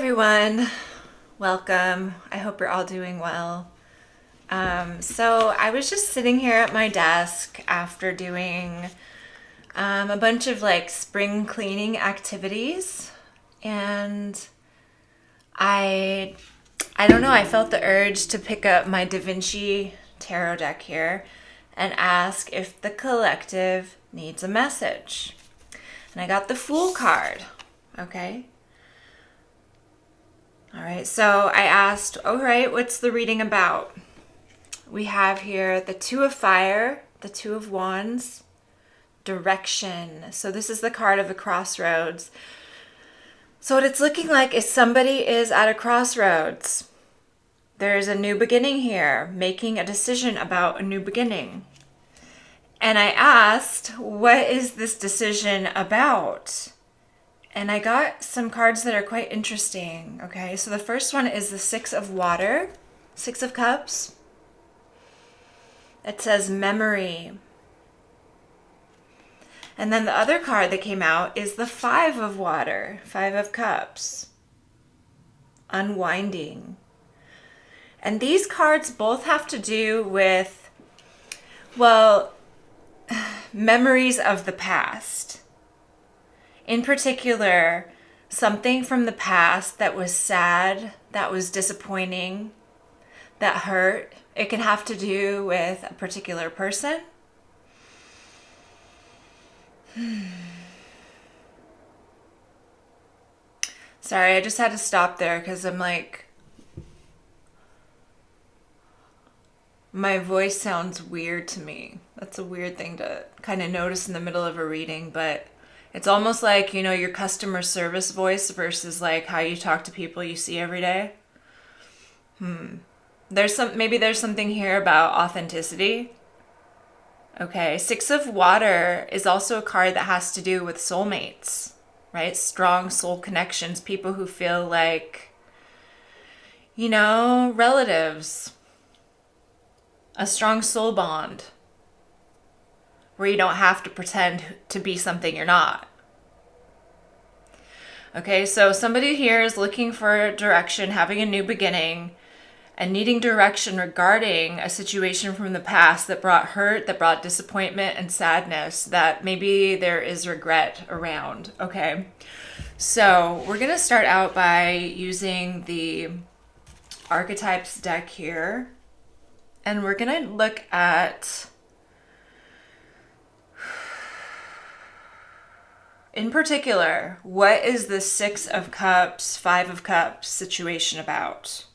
everyone. Welcome. I hope you're all doing well. So I was just sitting here at my desk after doing a bunch of like spring cleaning activities, and I I don't know, I felt the urge to pick up my Da Vinci tarot deck here and ask if the collective needs a message. And I got the Fool card. Okay. All right, so I asked, all right, what's the reading about? We have here the Two of Fire, the Two of Wands, direction. So this is the card of the crossroads. So what it's looking like is somebody is at a crossroads. There's a new beginning here, making a decision about a new beginning. And I asked, what is this decision about? And I got some cards that are quite interesting. Okay, so the first one is the Six of Water, Six of Cups. It says memory. And then the other card that came out is the Five of Water, Five of Cups, unwinding. And these cards both have to do with, well, memories of the past. In particular, something from the past that was sad, that was disappointing, that hurt. It can have to do with a particular person. Sorry, I just had to stop there because I'm like, my voice sounds weird to me. That's a weird thing to kind of notice in the middle of a reading, but it's almost like, you know, your customer service voice versus like how you talk to people you see every day. Maybe there's something here about authenticity. Okay, Six of Water is also a card that has to do with soulmates, right? Strong soul connections, people who feel like, you know, relatives. A strong soul bond where you don't have to pretend to be something you're not. Okay, so somebody here is looking for direction, having a new beginning, and needing direction regarding a situation from the past that brought hurt, that brought disappointment and sadness, that maybe there is regret around. Okay, so we're going to start out by using the Archetypes deck here, and we're going to look at, in particular, what is the Six of Cups, Five of Cups situation about?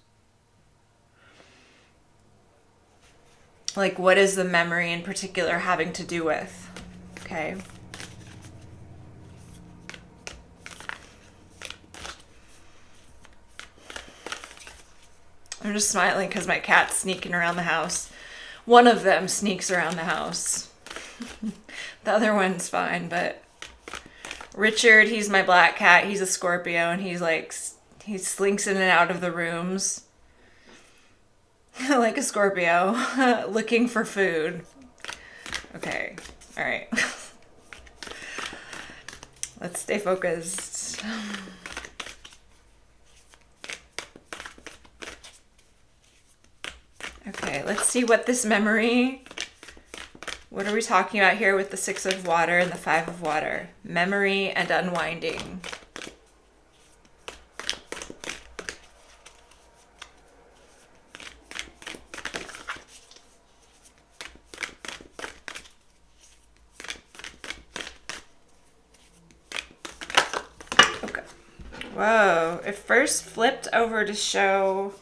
Like, what is the memory in particular having to do with? Okay. I'm just smiling because my cat's sneaking around the house. One of them sneaks around the house. The other one's fine, but Richard, he's my black cat. He's a Scorpio, and he's like, he slinks in and out of the rooms like a Scorpio, looking for food. Okay, all right. Let's stay focused. Okay, let's see what this memory, what are we talking about here with the Six of Water and the Five of Water? Memory and unwinding. Okay. Whoa, it first flipped over to show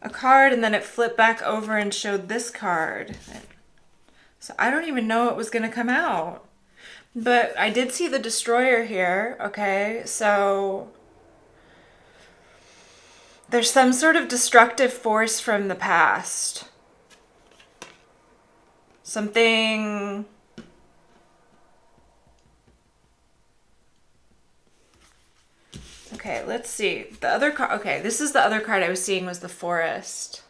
a card, and then it flipped back over and showed this card. So I don't even know what was going to come out. But I did see the Destroyer here, okay? So there's some sort of destructive force from the past. Something... Okay, let's see. The other card... Okay, this is the other card I was seeing was the Forest.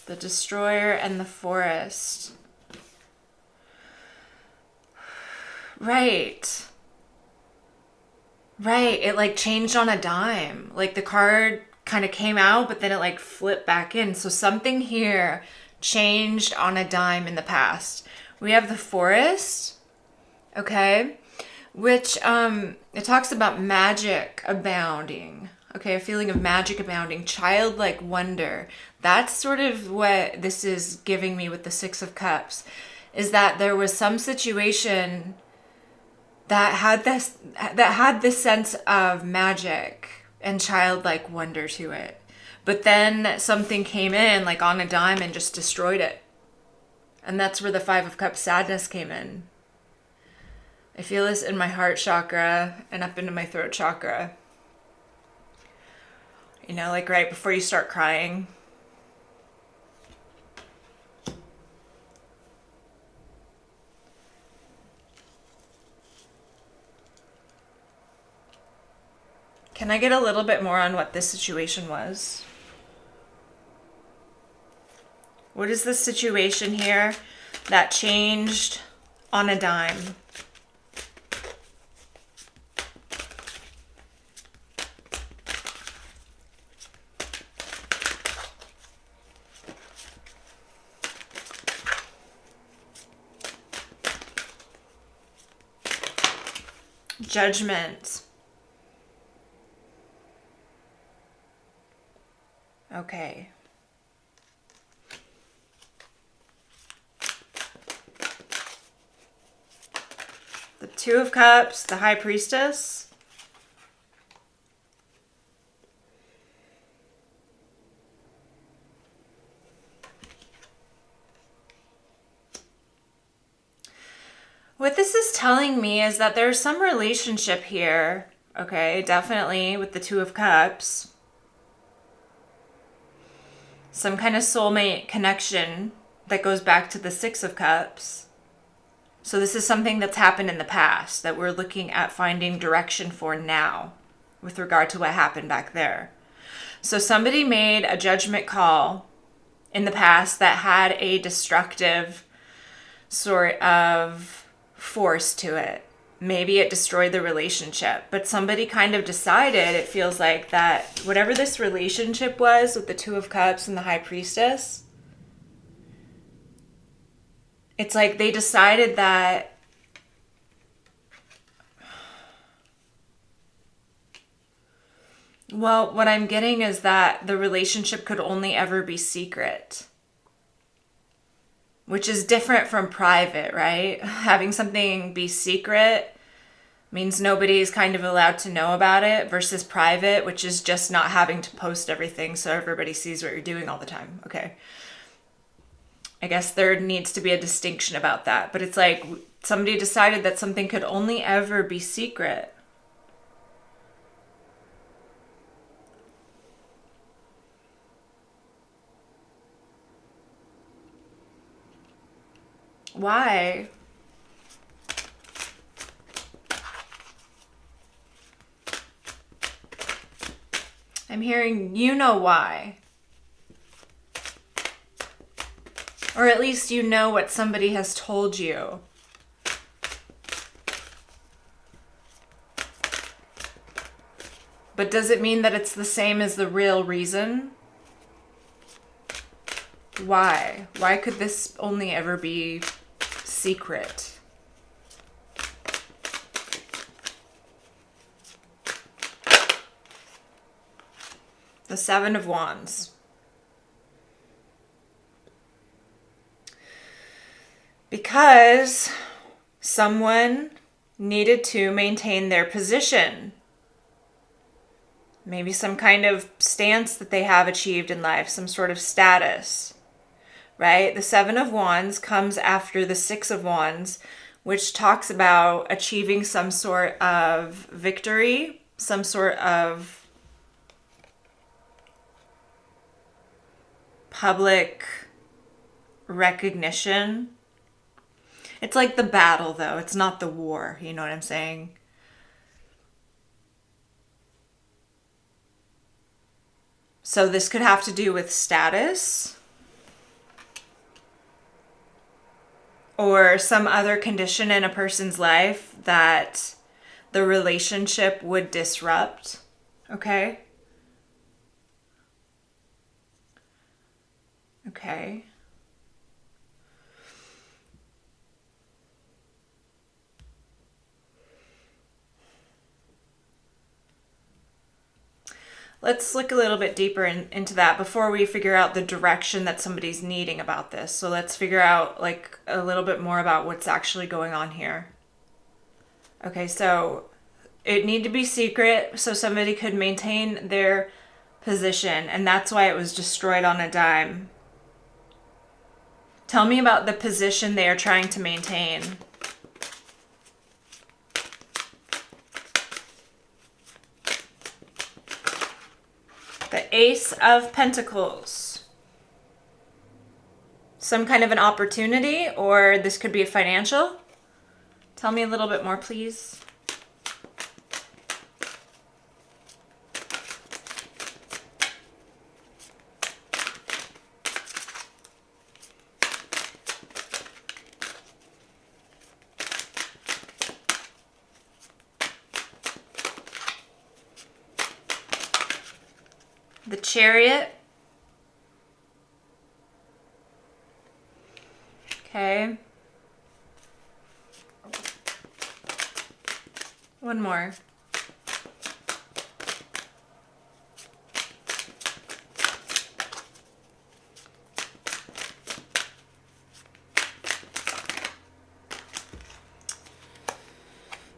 The Destroyer and the Forest. Right. Right. It like changed on a dime. Like the card kind of came out, but then it like flipped back in. So something here changed on a dime in the past. We have the Forest, okay, which it talks about magic abounding. Okay, a feeling of magic abounding, childlike wonder. That's sort of what this is giving me with the Six of Cups, is that there was some situation that had this sense of magic and childlike wonder to it. But then something came in like on a dime and just destroyed it. And that's where the Five of Cups sadness came in. I feel this in my heart chakra and up into my throat chakra. You know, like right before you start crying. Can I get a little bit more on what this situation was? What is the situation here that changed on a dime? Judgment. Okay. The Two of Cups, the High Priestess. What this is telling me is that there's some relationship here, okay, definitely with the Two of Cups. Some kind of soulmate connection that goes back to the Six of Cups. So this is something that's happened in the past that we're looking at finding direction for now with regard to what happened back there. So somebody made a judgment call in the past that had a destructive sort of force to it. Maybe it destroyed the relationship, but somebody kind of decided, it feels like, that whatever this relationship was with the Two of Cups and the High Priestess, it's like they decided that well, what I'm getting is that the relationship could only ever be secret, which is different from private, right? Having something be secret means nobody's kind of allowed to know about it, versus private, which is just not having to post everything so everybody sees what you're doing all the time. Okay. I guess there needs to be a distinction about that. But it's like somebody decided that something could only ever be secret. Why? I'm hearing you know why. Or at least you know what somebody has told you. But does it mean that it's the same as the real reason? Why? Why could this only ever be secret? The Seven of Wands. Because someone needed to maintain their position. Maybe some kind of stance that they have achieved in life, some sort of status, right? The Seven of Wands comes after the Six of Wands, which talks about achieving some sort of victory, some sort of public recognition. It's like the battle, though. It's not the war. You know what I'm saying? So this could have to do with status or some other condition in a person's life that the relationship would disrupt. Okay? Okay. Let's look a little bit deeper into that before we figure out the direction that somebody's needing about this. So let's figure out like a little bit more about what's actually going on here. Okay, so it need to be secret so somebody could maintain their position, and that's why it was destroyed on a dime. Tell me about the position they are trying to maintain. The Ace of Pentacles. Some kind of an opportunity, or this could be a financial. Tell me a little bit more, please. The Chariot. Okay. One more.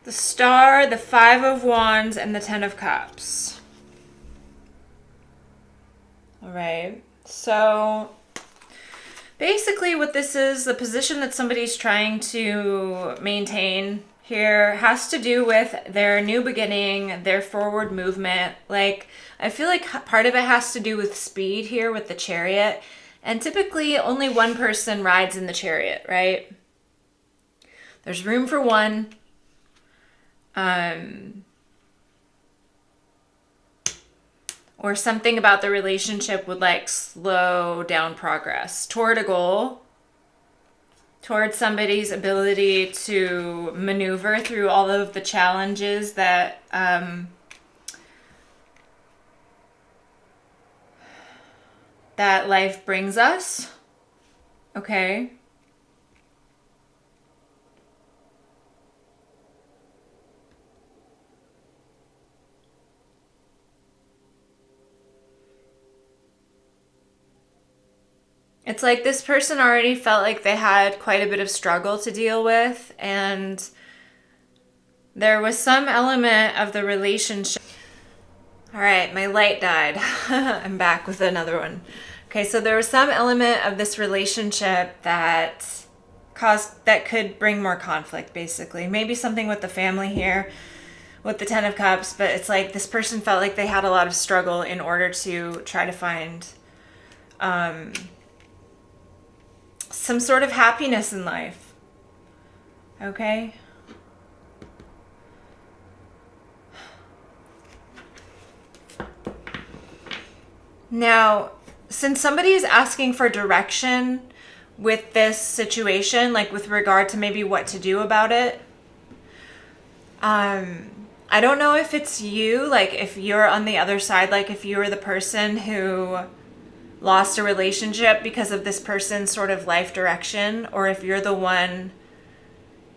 The Star, the Five of Wands, and the Ten of Cups. All right. So basically what this is, the position that somebody's trying to maintain here has to do with their new beginning, their forward movement. Like, I feel like part of it has to do with speed here with the Chariot. And typically only one person rides in the Chariot, right? There's room for one. Or something about the relationship would like slow down progress toward a goal, towards somebody's ability to maneuver through all of the challenges that that life brings us. Okay. It's like this person already felt like they had quite a bit of struggle to deal with, and there was some element of the relationship. All right, my light died. I'm back with another one. Okay, so there was some element of this relationship that could bring more conflict, basically. Maybe something with the family here, with the Ten of Cups, but it's like this person felt like they had a lot of struggle in order to try to find some sort of happiness in life. Okay? Now, since somebody is asking for direction with this situation, like with regard to maybe what to do about it, I don't know if it's you, like if you're on the other side, like if you're the person who lost a relationship because of this person's sort of life direction, or if you're the one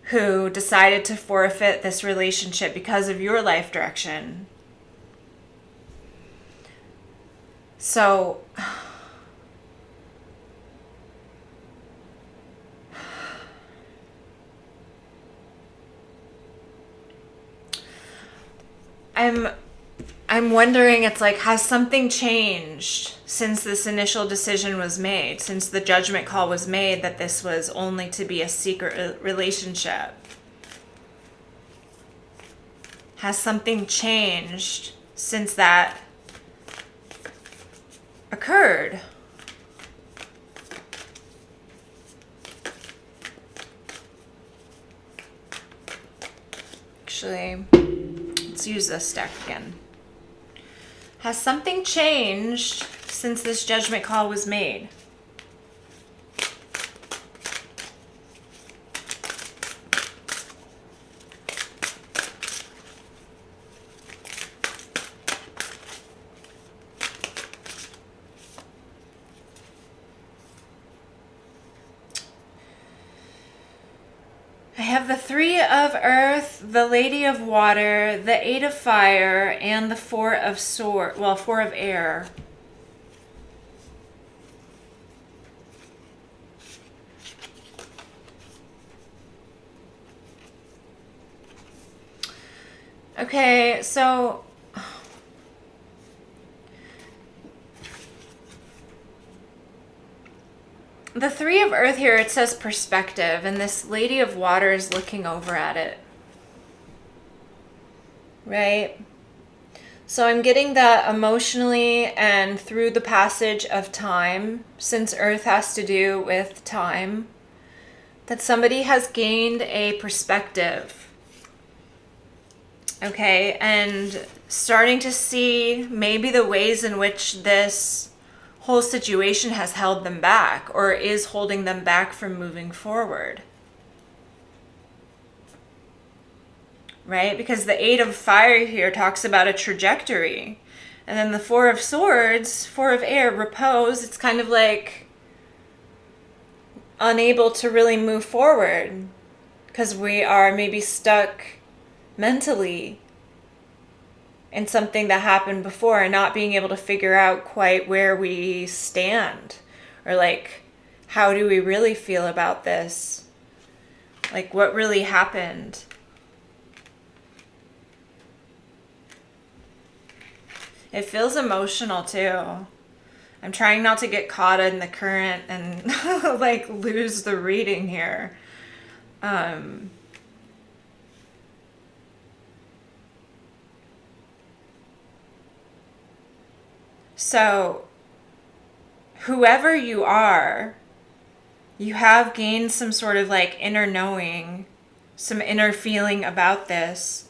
who decided to forfeit this relationship because of your life direction. So I'm wondering, it's like, has something changed since this initial decision was made, since the judgment call was made that this was only to be a secret relationship? Has something changed since that occurred? Actually, let's use this deck again. Has something changed since this judgment call was made? I have the 3 of earth, the Lady of water, the 8 of fire, and the 4 of sword. Well, 4 of air. Okay, so the 3 of earth here, it says perspective, and this Lady of water is looking over at it. Right? So I'm getting that emotionally and through the passage of time, since earth has to do with time, that somebody has gained a perspective. Okay, and starting to see maybe the ways in which this whole situation has held them back or is holding them back from moving forward. Right? Because the 8 of fire here talks about a trajectory. And then the 4 of swords, 4 of air, repose, it's kind of like unable to really move forward because we are maybe stuck mentally in something that happened before and not being able to figure out quite where we stand or like how do we really feel about this, like what really happened. It feels emotional too. I'm trying not to get caught in the current and like lose the reading here. So, whoever you are, you have gained some sort of like inner knowing, some inner feeling about this,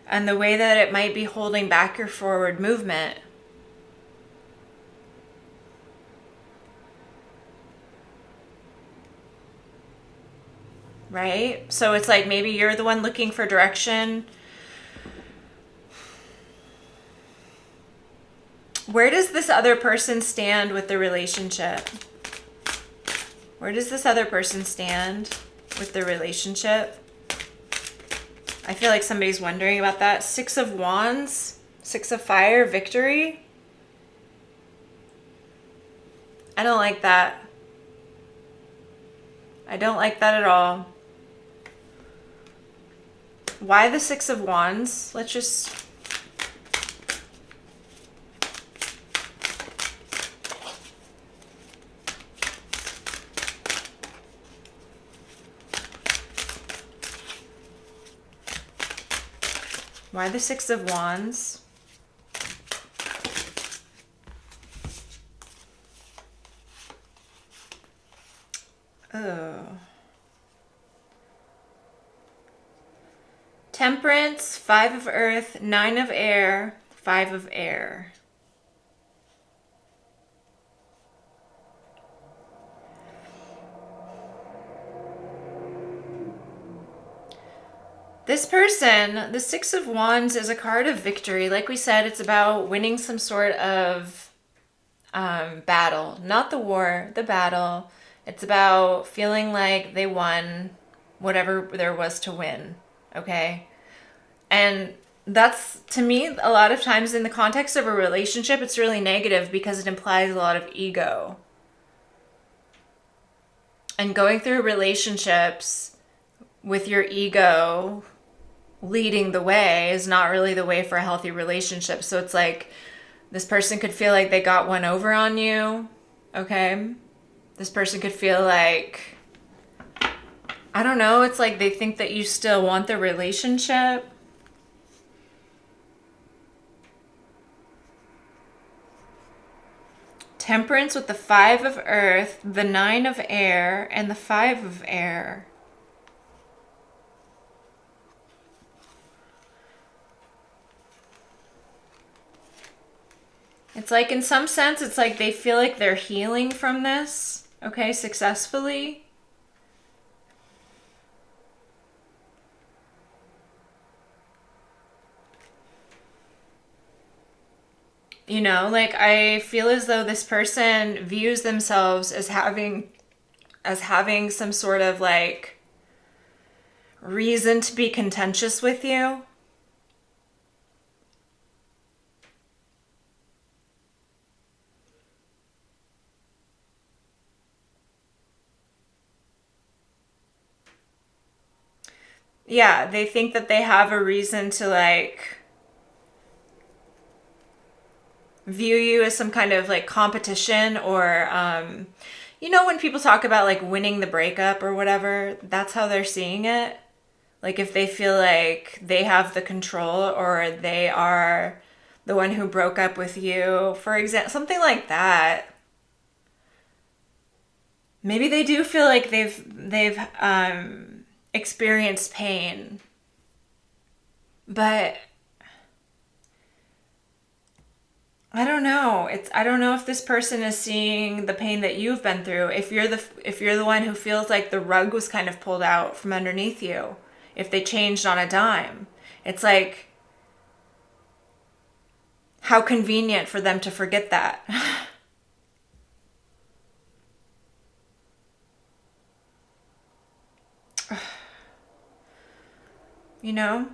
and the way that it might be holding back your forward movement. Right? So it's like maybe you're the one looking for direction. Where does this other person stand with the relationship? Where does this other person stand with the relationship? I feel like somebody's wondering about that. 6 of wands, 6 of fire, victory. I don't like that. I don't like that at all. Why the 6 of wands? Let's just... Why the 6 of wands? Oh. Temperance, 5 of earth, 9 of air, 5 of air. This person, the 6 of wands, is a card of victory. Like we said, it's about winning some sort of battle. Not the war, the battle. It's about feeling like they won whatever there was to win. Okay? And that's, to me, a lot of times in the context of a relationship, it's really negative because it implies a lot of ego. And going through relationships with your ego leading the way is not really the way for a healthy relationship. So it's like this person could feel like they got one over on you, okay? This person could feel like, I don't know, it's like they think that you still want the relationship. Temperance with the 5 of earth, the 9 of air, and the 5 of air. It's like in some sense, it's like they feel like they're healing from this, okay, successfully. You know, like I feel as though this person views themselves as having some sort of like reason to be contentious with you. Yeah, they think that they have a reason to like view you as some kind of like competition, or you know, when people talk about like winning the breakup or whatever, that's how they're seeing it. Like if they feel like they have the control, or they are the one who broke up with you, for example, something like that. Maybe they do feel like they've experienced pain, but I don't know. I don't know if this person is seeing the pain that you've been through. If you're the one who feels like the rug was kind of pulled out from underneath you, if they changed on a dime, it's like how convenient for them to forget that. You know?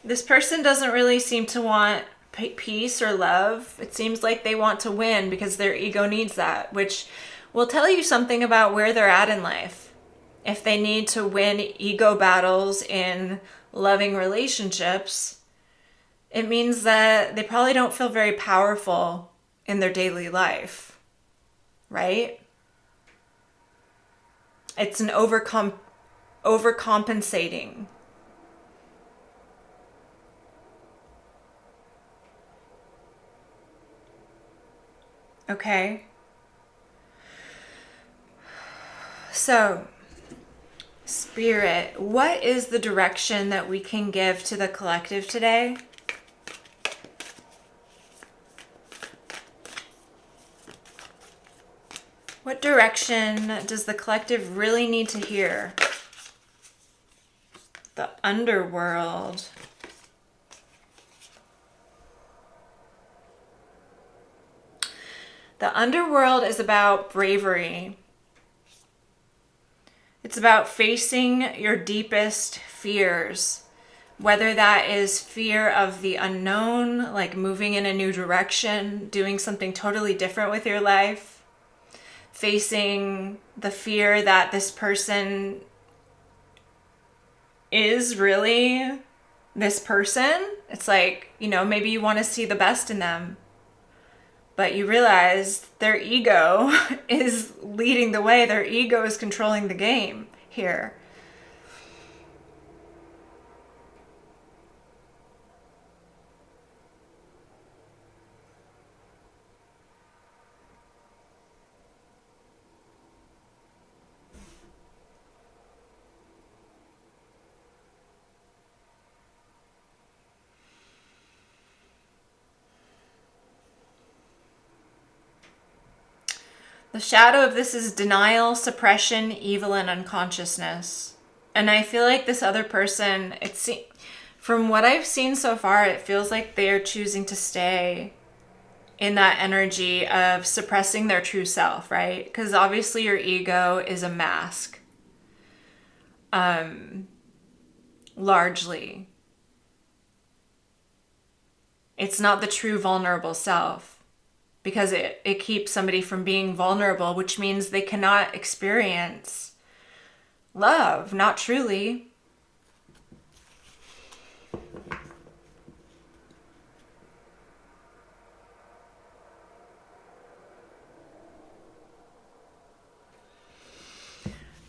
This person doesn't really seem to want peace or love. It seems like they want to win because their ego needs that, which will tell you something about where they're at in life. If they need to win ego battles in loving relationships, it means that they probably don't feel very powerful in their daily life, right? It's an overcompensating. Okay? So, Spirit, what is the direction that we can give to the collective today? What direction does the collective really need to hear? The underworld. The underworld is about bravery. It's about facing your deepest fears, whether that is fear of the unknown, like moving in a new direction, doing something totally different with your life, facing the fear that this person is really this person. It's like, you know, maybe you want to see the best in them, but you realize their ego is leading the way. Their ego is controlling the game here. The shadow of this is denial, suppression, evil, and unconsciousness. And I feel like this other person, from what I've seen so far, it feels like they're choosing to stay in that energy of suppressing their true self, right? Because obviously your ego is a mask, largely. It's not the true vulnerable self, because it keeps somebody from being vulnerable, which means they cannot experience love, not truly.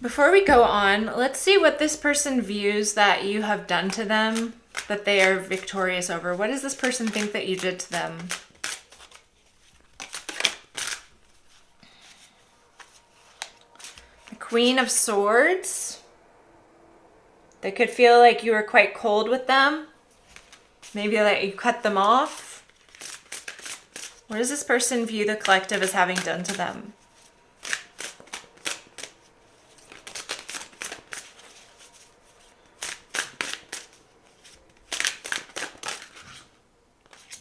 Before we go on, let's see what this person views that you have done to them, that they are victorious over. What does this person think that you did to them? The Queen of Swords. They could feel like you were quite cold with them. Maybe that you cut them off. What does this person view the collective as having done to them?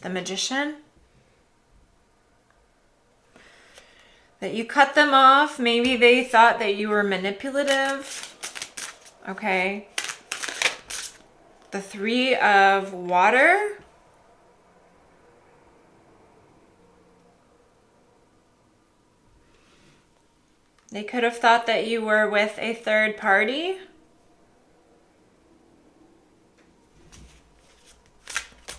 The Magician. That you cut them off. Maybe they thought that you were manipulative. Okay. The 3 of Water. They could have thought that you were with a third party.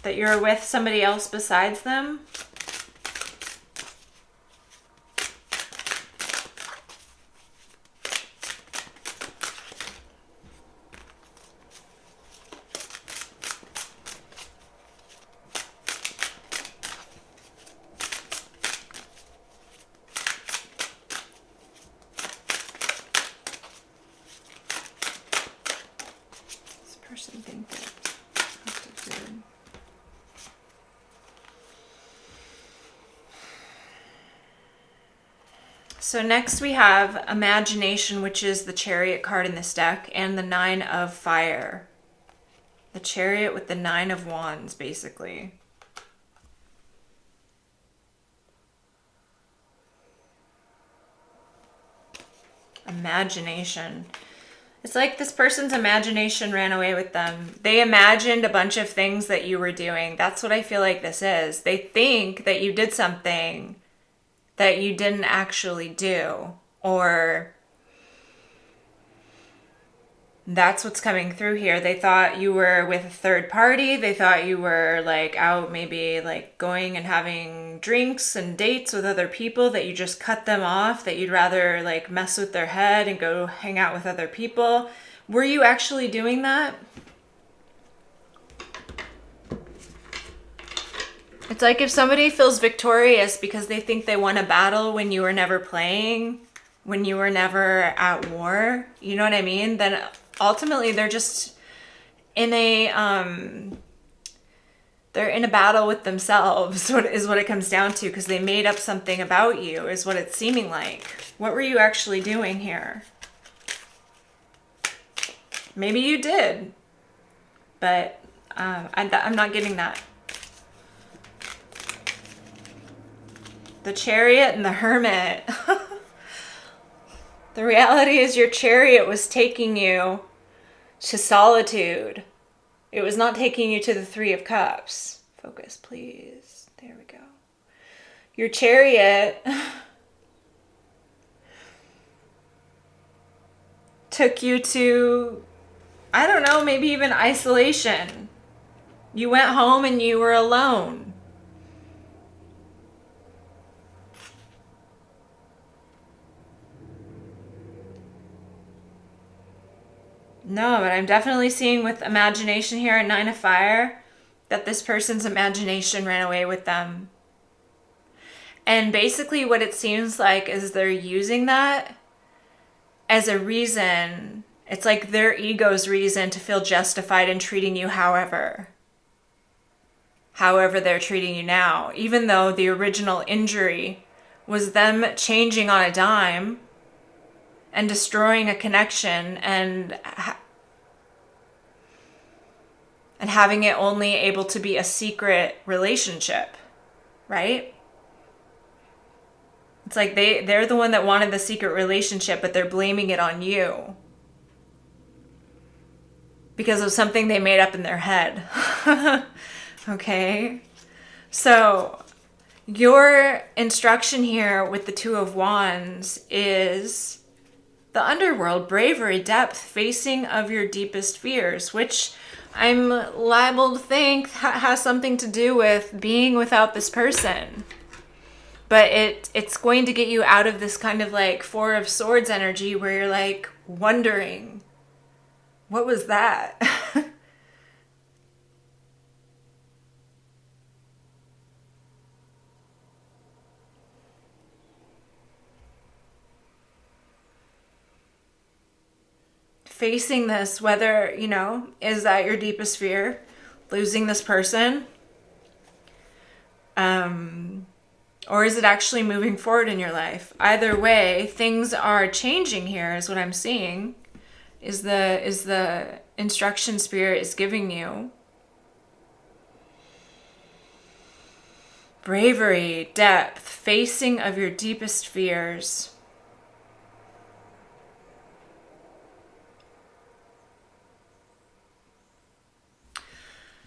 That you're with somebody else besides them. This person think that. So next we have Imagination, which is the Chariot card in this deck, and the 9 of Fire. The Chariot with the 9 of Wands, basically. Imagination. It's like this person's imagination ran away with them. They imagined a bunch of things that you were doing. That's what I feel like this is. They think that you did something that you didn't actually do, or that's what's coming through here. They thought you were with a third party. They thought you were like out, maybe like going and having drinks and dates with other people, that you just cut them off, that you'd rather like mess with their head and go hang out with other people. Were you actually doing that? It's like if somebody feels victorious because they think they won a battle when you were never playing, when you were never at war, you know what I mean? Then ultimately they're just in a they're in a battle with themselves, is what it comes down to, because they made up something about you, is what it's seeming like. What were you actually doing here? Maybe you did, but I'm not getting that. The Chariot and the Hermit. The reality is your Chariot was taking you to solitude. It was not taking you to the 3 of Cups. Focus, please. There we go. Your Chariot took you to, I don't know, maybe even isolation. You went home and you were alone. No, but I'm definitely seeing with Imagination here at 9 of Fire that this person's imagination ran away with them. And basically what it seems like is they're using that as a reason. It's like their ego's reason to feel justified in treating you however they're treating you now. Even though the original injury was them changing on a dime and destroying a connection and having it only able to be a secret relationship, right? It's like they're the one that wanted the secret relationship, but they're blaming it on you because of something they made up in their head. Okay? So your instruction here with the 2 of Wands is the underworld, bravery, depth, facing of your deepest fears, which I'm liable to think has something to do with being without this person. But it's going to get you out of this kind of like 4 of Swords energy where you're like wondering, what was that? Facing this, whether, you know, is that your deepest fear, losing this person? Or is it actually moving forward in your life? Either way, things are changing here is what I'm seeing, is the instruction Spirit is giving you. Bravery, depth, facing of your deepest fears.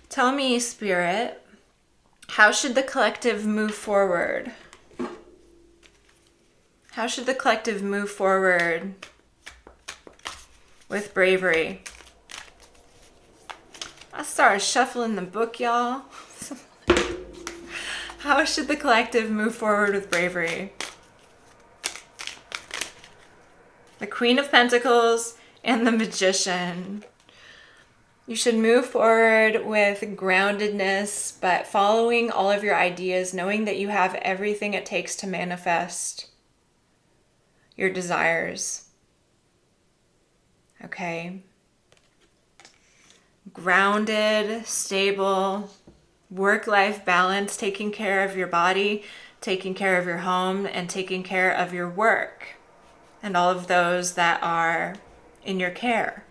Tell me, Spirit, how should the collective move forward? How should the collective move forward with bravery? I started shuffling the book, y'all. How should the collective move forward with bravery? The Queen of Pentacles and the Magician. You should move forward with groundedness, but following all of your ideas, knowing that you have everything it takes to manifest your desires. Okay? Grounded, stable, work-life balance, taking care of your body, taking care of your home, and taking care of your work and all of those that are in your care.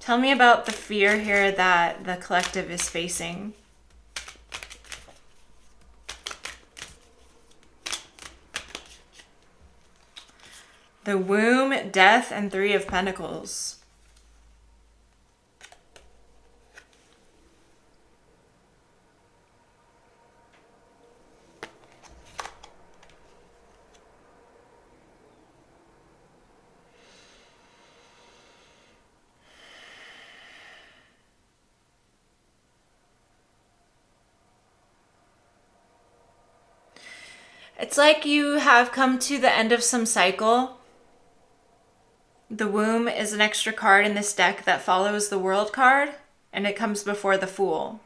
Tell me about the fear here that the collective is facing. The Womb, Death, and Three of Pentacles. It's like you have come to the end of some cycle. The Womb is an extra card in this deck that follows the World card, and it comes before the Fool.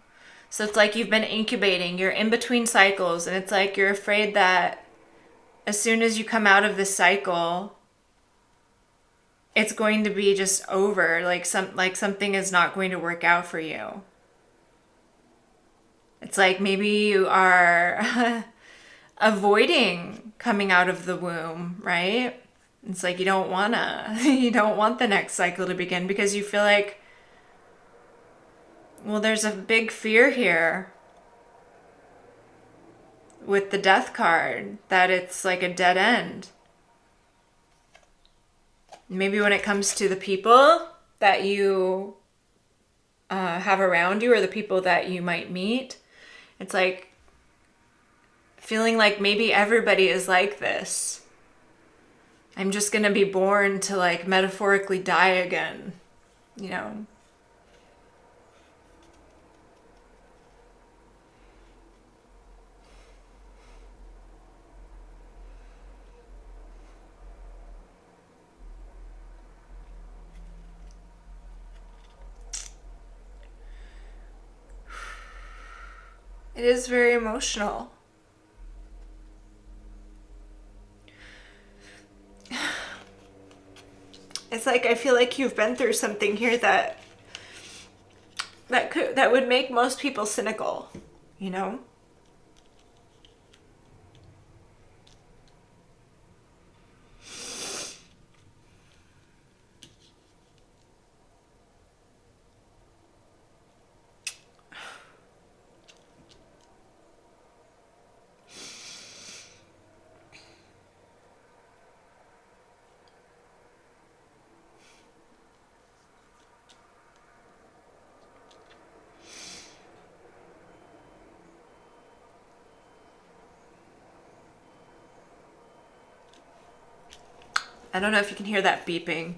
So it's like you've been incubating, you're in between cycles, and it's like you're afraid that as soon as you come out of this cycle, it's going to be just over, like something is not going to work out for you. It's like maybe you are avoiding coming out of the womb, right? It's like you don't want the next cycle to begin because you feel like, well, there's a big fear here with the Death card that it's like a dead end. Maybe when it comes to the people that you have around you or the people that you might meet, it's like feeling like maybe everybody is like this. I'm just going to be born to like metaphorically die again, you know? It is very emotional. It's like I feel like you've been through something here that would make most people cynical, you know? I don't know if you can hear that beeping.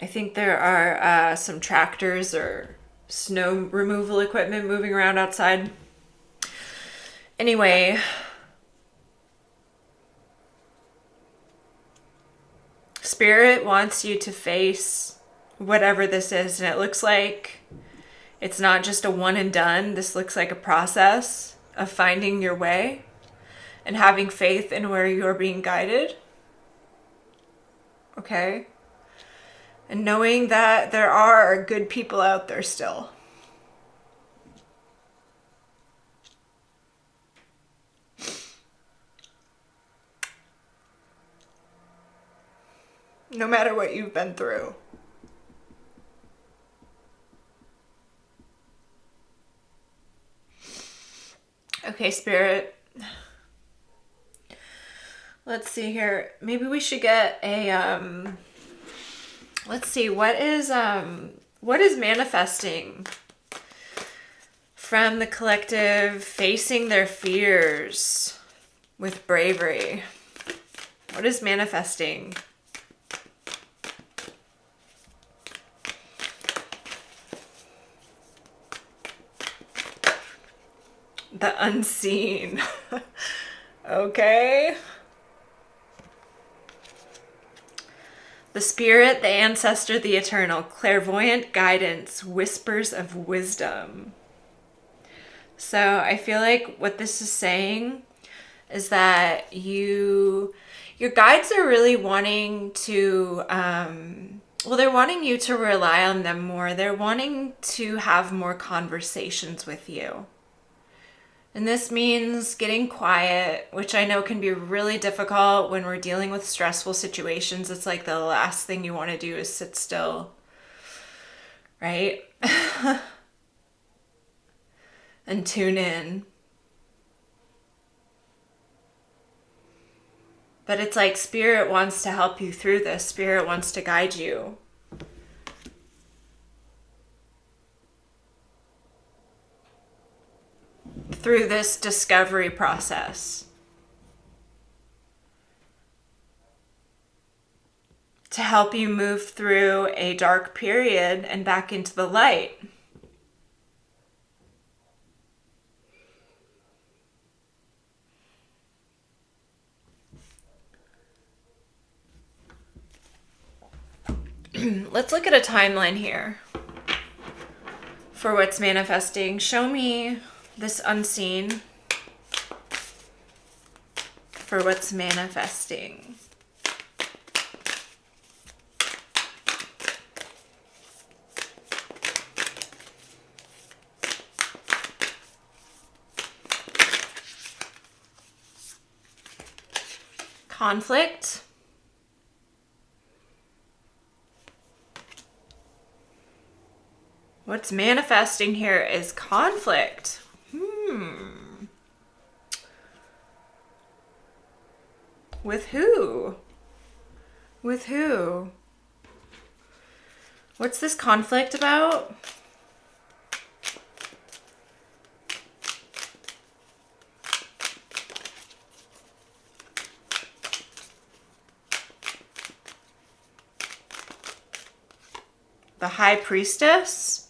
I think there are some tractors or snow removal equipment moving around outside. Anyway, Spirit wants you to face whatever this is, and it looks like it's not just a one and done. This looks like a process of finding your way and having faith in where you're being guided. Okay? And knowing that there are good people out there still. no matter what you've been through. Okay, Spirit. Let's see here. Maybe we should get a let's see, what is manifesting from the collective facing their fears with bravery? What is manifesting? The unseen. Okay. The spirit, the ancestor, the eternal, clairvoyant guidance, whispers of wisdom. So I feel like what this is saying is that your guides are really wanting to, they're wanting you to rely on them more. They're wanting to have more conversations with you. And this means getting quiet, which I know can be really difficult when we're dealing with stressful situations. It's like the last thing you want to do is sit still, right? And tune in. But it's like Spirit wants to help you through this. Spirit wants to guide you. Through this discovery process. To help you move through a dark period and back into the light. Let's look at a timeline here for what's manifesting. Show me this unseen for what's manifesting. Conflict. What's manifesting here is conflict. With who? With who? What's this conflict about? The High Priestess?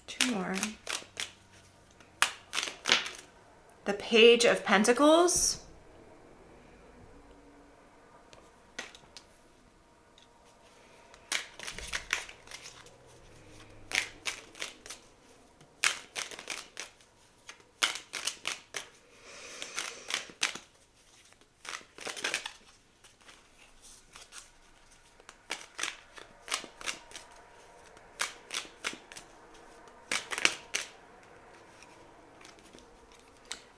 Two more. The Page of Pentacles?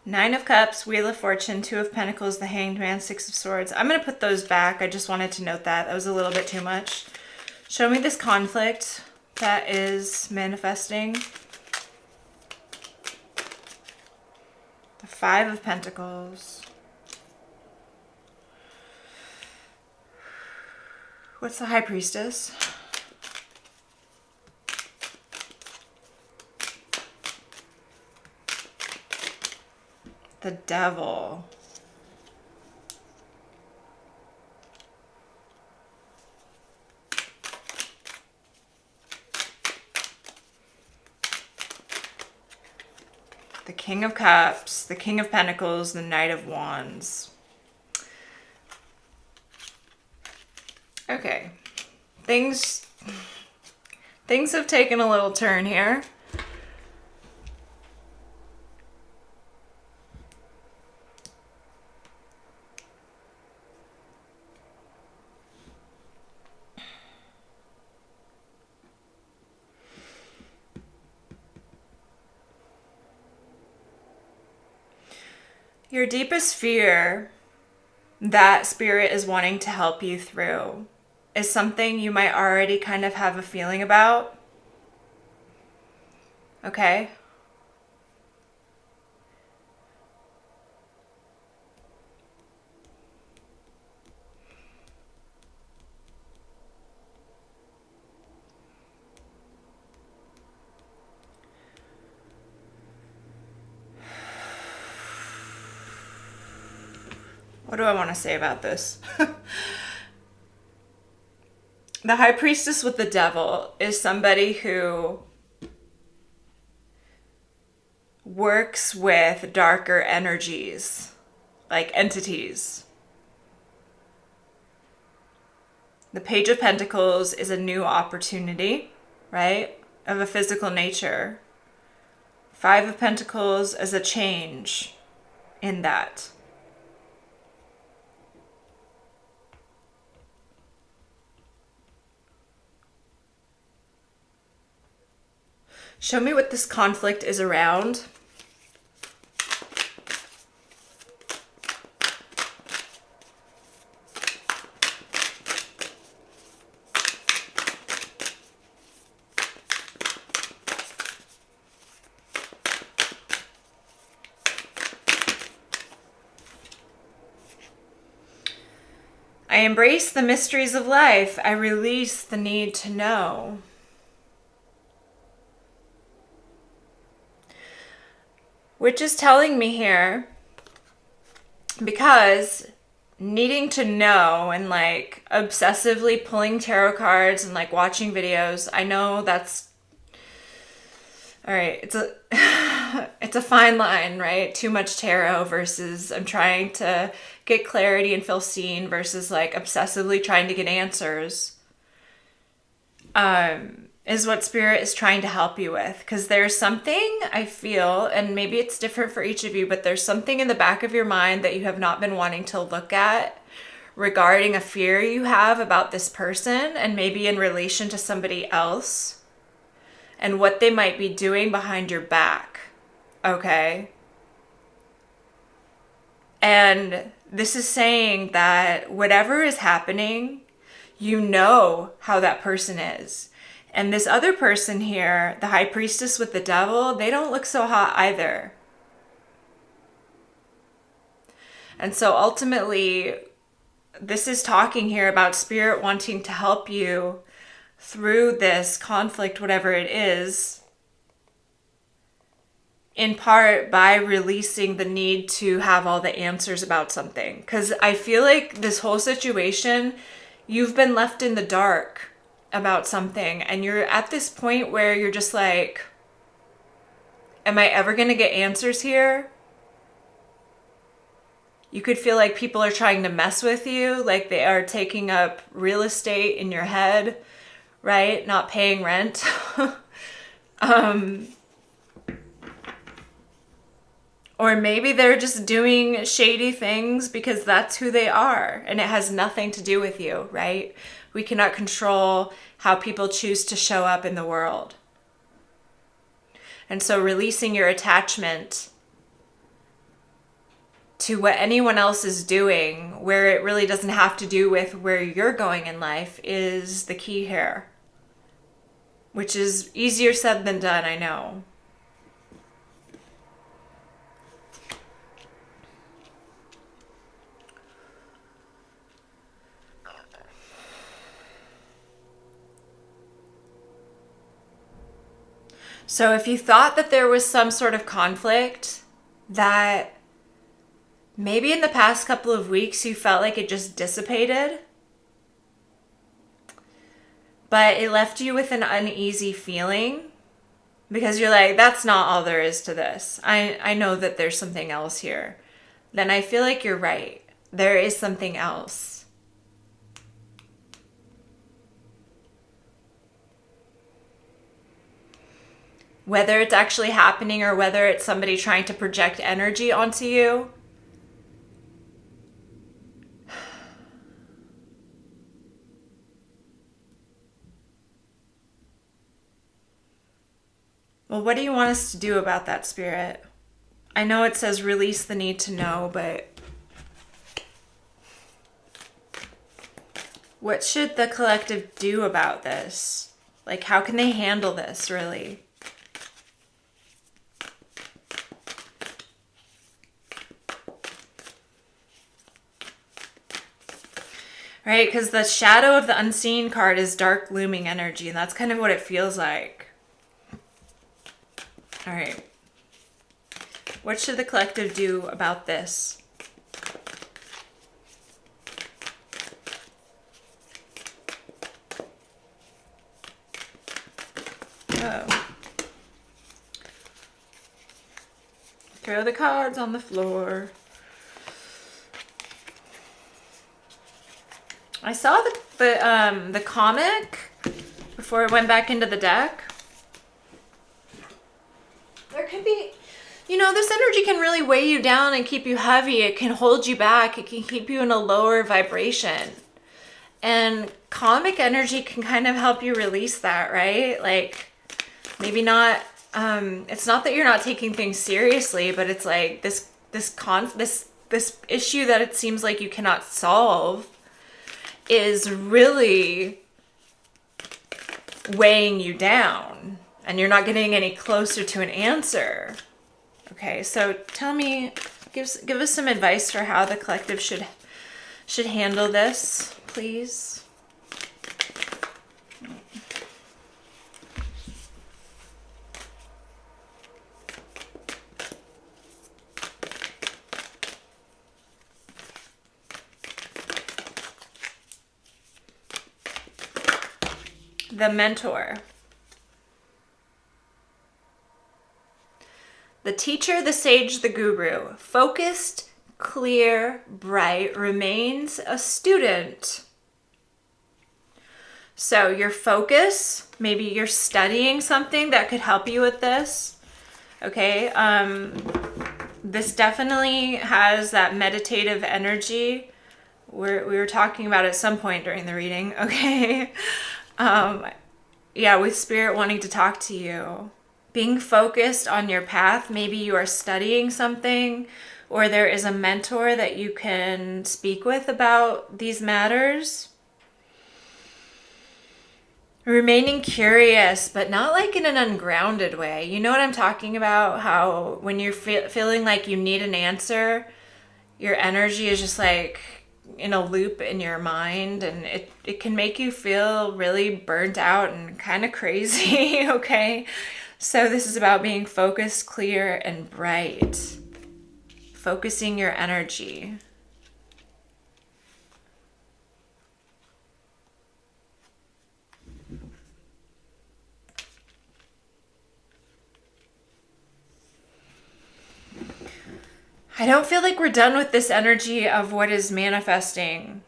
Nine of Cups, Wheel of Fortune, Two of Pentacles, the Hanged Man, Six of Swords. I'm going to put those back. I just wanted to note that. That was a little bit too much. Show me this conflict that is manifesting. The Five of Pentacles. What's the High Priestess? The Devil. The King of Cups, the King of Pentacles, the Knight of Wands. Okay. Things have taken a little turn here. Your deepest fear that Spirit is wanting to help you through is something you might already kind of have a feeling about. Okay? What do I want to say about this? The High Priestess with the Devil is somebody who works with darker energies, like entities. The Page of Pentacles is a new opportunity, right? Of a physical nature. Five of Pentacles is a change in that. Show me what this conflict is around. I embrace the mysteries of life. I release the need to know. Which is telling me here, because needing to know and like obsessively pulling tarot cards and like watching videos, I know that's all right. It's a it's a fine line, right? Too much tarot versus I'm trying to get clarity and feel seen versus like obsessively trying to get answers. Is what Spirit is trying to help you with. Because there's something I feel, and maybe it's different for each of you, but there's something in the back of your mind that you have not been wanting to look at regarding a fear you have about this person and maybe in relation to somebody else and what they might be doing behind your back. Okay? And this is saying that whatever is happening, you know how that person is. And this other person here, the High Priestess with the Devil, they don't look so hot either. And so ultimately, this is talking here about Spirit wanting to help you through this conflict, whatever it is, in part by releasing the need to have all the answers about something. Because I feel like this whole situation, you've been left in the dark about something, and you're at this point where you're just like, am I ever going to get answers here? You could feel like people are trying to mess with you, like they are taking up real estate in your head, right? Not paying rent. Or maybe they're just doing shady things because that's who they are and it has nothing to do with you, right? We cannot control how people choose to show up in the world. And so releasing your attachment to what anyone else is doing, where it really doesn't have to do with where you're going in life, is the key here. Which is easier said than done, I know. So if you thought that there was some sort of conflict that maybe in the past couple of weeks you felt like it just dissipated, but it left you with an uneasy feeling because you're like, that's not all there is to this. I know that there's something else here. Then I feel like you're right. There is something else. Whether it's actually happening or whether it's somebody trying to project energy onto you. Well, what do you want us to do about that, Spirit? I know it says release the need to know, but what should the collective do about this? Like, how can they handle this, really? Right? Because the shadow of the unseen card is dark, looming energy, and that's kind of what it feels like. All right. What should the collective do about this? Oh. Throw the cards on the floor. I saw the comic before it went back into the deck. There could be, you know, this energy can really weigh you down and keep you heavy. It can hold you back. It can keep you in a lower vibration. And comic energy can kind of help you release that, right? Like, maybe not, it's not that you're not taking things seriously, but it's like this issue that it seems like you cannot solve is really weighing you down, and you're not getting any closer to an answer. Okay, so tell me, give us some advice for how the collective should handle this, please. The mentor. The teacher, the sage, the guru. Focused, clear, bright, remains a student. So your focus, maybe you're studying something that could help you with this. Okay, this definitely has that meditative energy. We were talking about at some point during the reading, okay? Yeah, with spirit wanting to talk to you. Being focused on your path. Maybe you are studying something, or there is a mentor that you can speak with about these matters. Remaining curious, but not like in an ungrounded way. You know what I'm talking about? How when you're feeling like you need an answer, your energy is just like in a loop in your mind, and it can make you feel really burnt out and kind of crazy, okay? So this is about being focused, clear, and bright. Focusing your energy. I don't feel like we're done with this energy of what is manifesting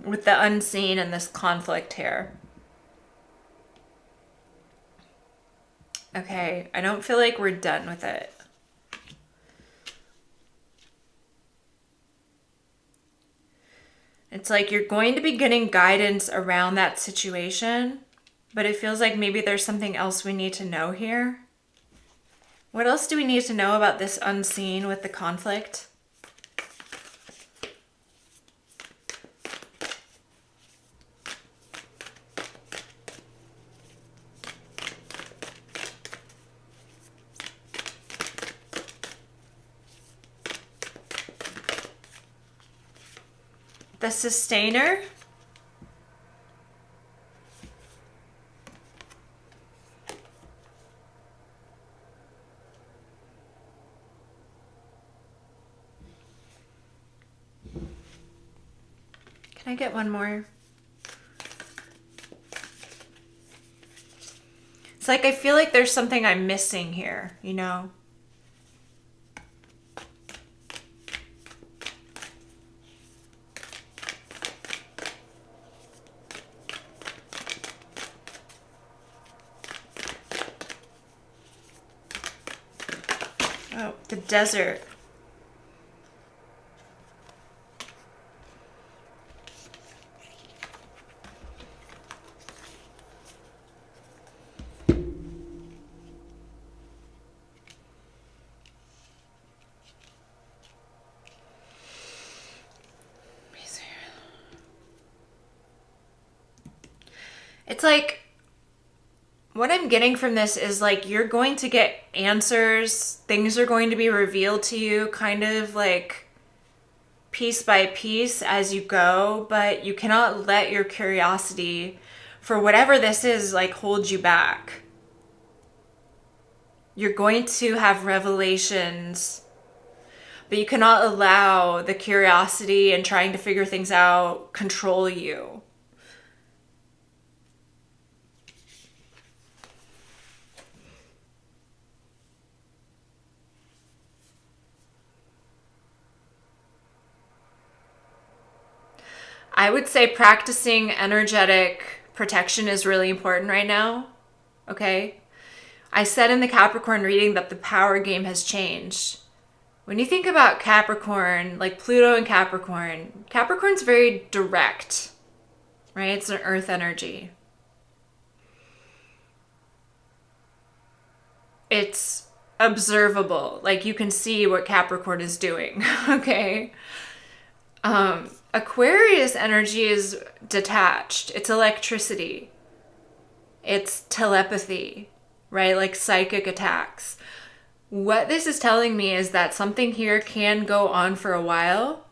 with the unseen and this conflict here. Okay, I don't feel like we're done with it. It's like you're going to be getting guidance around that situation, but it feels like maybe there's something else we need to know here. What else do we need to know about this unseen with the conflict? The sustainer. Can I get one more? It's like I feel like there's something I'm missing here, you know? Oh, the desert. It's like, what I'm getting from this is like you're going to get answers, things are going to be revealed to you kind of like piece by piece as you go, but you cannot let your curiosity for whatever this is like hold you back. You're going to have revelations, but you cannot allow the curiosity and trying to figure things out control you. I would say practicing energetic protection is really important right now. Okay? I said in the Capricorn reading that the power game has changed. When you think about Capricorn, like Pluto and Capricorn, Capricorn's very direct, right? It's an earth energy. It's observable. Like you can see what Capricorn is doing, okay? Aquarius energy is detached. It's electricity. It's telepathy, right? Like psychic attacks. What this is telling me is that something here can go on for a while.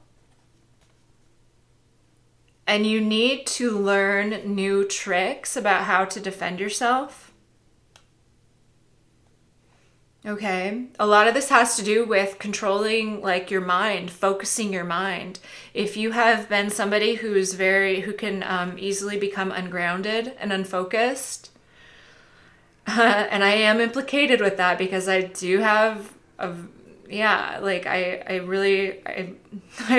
And you need to learn new tricks about how to defend yourself. Okay. A lot of this has to do with controlling like your mind, focusing your mind. If you have been somebody who can easily become ungrounded and unfocused, and I am implicated with that because I do have I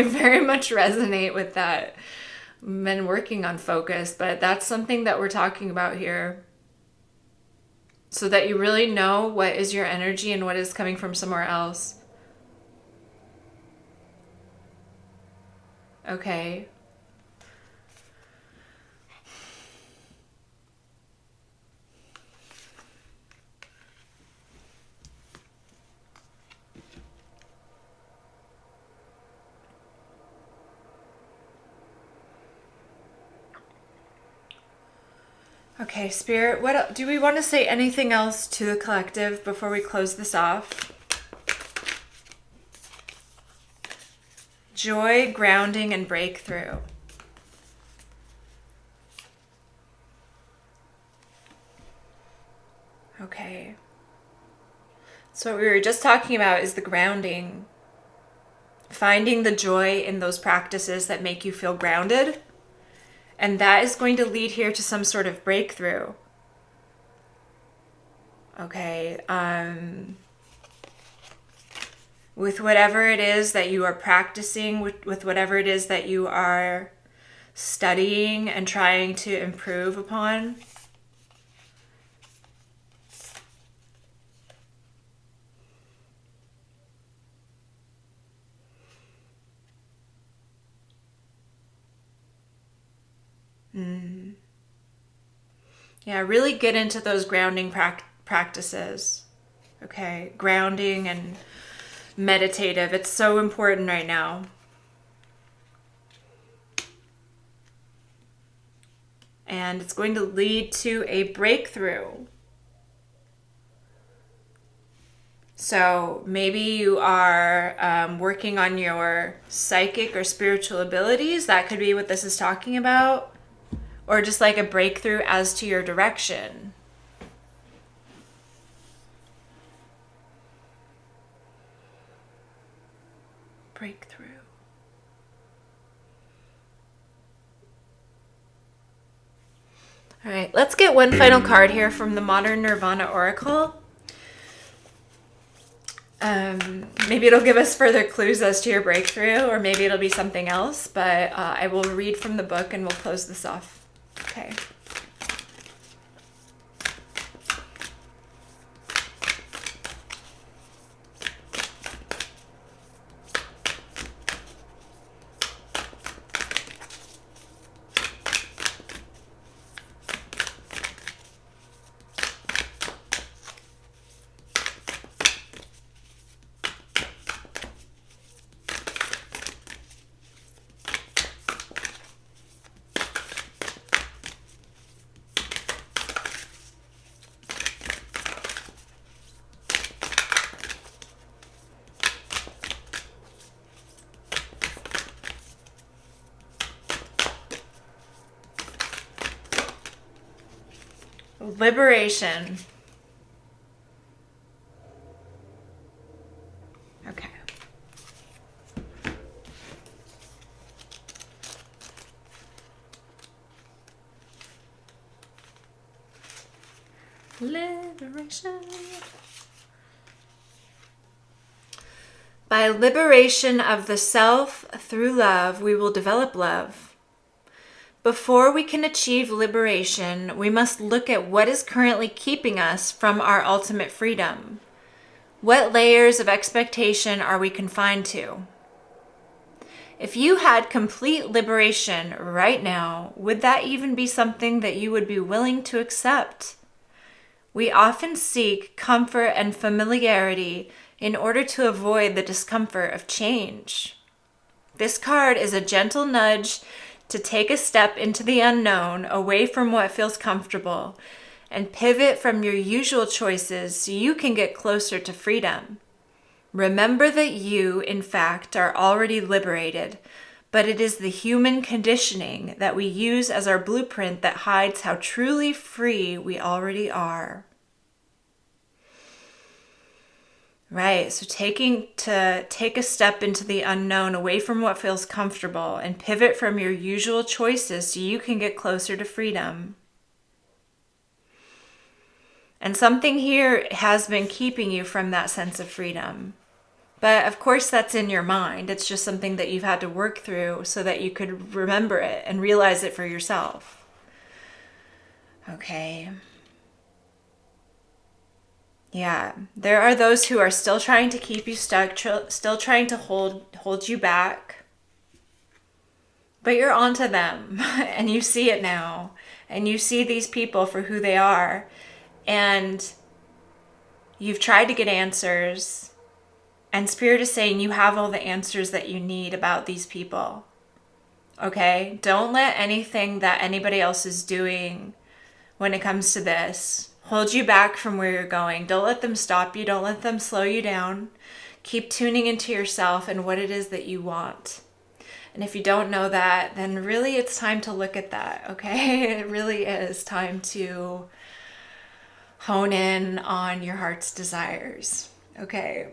very much resonate with that. Been working on focus, but that's something that we're talking about here. So that you really know what is your energy and what is coming from somewhere else. Okay. Okay, Spirit, do we want to say anything else to the collective before we close this off? Joy, grounding, and breakthrough. Okay. So what we were just talking about is the grounding. Finding the joy in those practices that make you feel grounded. And that is going to lead here to some sort of breakthrough. Okay. With whatever it is that you are practicing, with whatever it is that you are studying and trying to improve upon. Yeah, really get into those grounding practices. Okay, grounding and meditative. It's so important right now. And it's going to lead to a breakthrough. So maybe you are working on your psychic or spiritual abilities. That could be what this is talking about. Or just like a breakthrough as to your direction. Breakthrough. All right, let's get one final card here from the Modern Nirvana Oracle. Maybe it'll give us further clues as to your breakthrough, or maybe it'll be something else, but I will read from the book and we'll close this off. Okay. Liberation. Okay. Liberation. By liberation of the self through love, we will develop love. Before we can achieve liberation, we must look at what is currently keeping us from our ultimate freedom. What layers of expectation are we confined to? If you had complete liberation right now, would that even be something that you would be willing to accept? We often seek comfort and familiarity in order to avoid the discomfort of change. This card is a gentle nudge to take a step into the unknown, away from what feels comfortable, and pivot from your usual choices so you can get closer to freedom. Remember that you, in fact, are already liberated, but it is the human conditioning that we use as our blueprint that hides how truly free we already are. Right, so take a step into the unknown, away from what feels comfortable, and pivot from your usual choices so you can get closer to freedom. And something here has been keeping you from that sense of freedom. But of course that's in your mind. It's just something that you've had to work through so that you could remember it and realize it for yourself. Okay. Yeah, there are those who are still trying to keep you stuck, still trying to hold you back. But you're onto them and you see it now. And you see these people for who they are. And you've tried to get answers. And Spirit is saying you have all the answers that you need about these people. Okay? Don't let anything that anybody else is doing when it comes to this hold you back from where you're going. Don't let them stop you. Don't let them slow you down. Keep tuning into yourself and what it is that you want. And if you don't know that, then really it's time to look at that, okay? It really is time to hone in on your heart's desires, okay?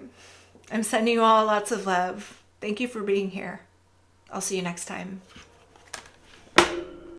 I'm sending you all lots of love. Thank you for being here. I'll see you next time.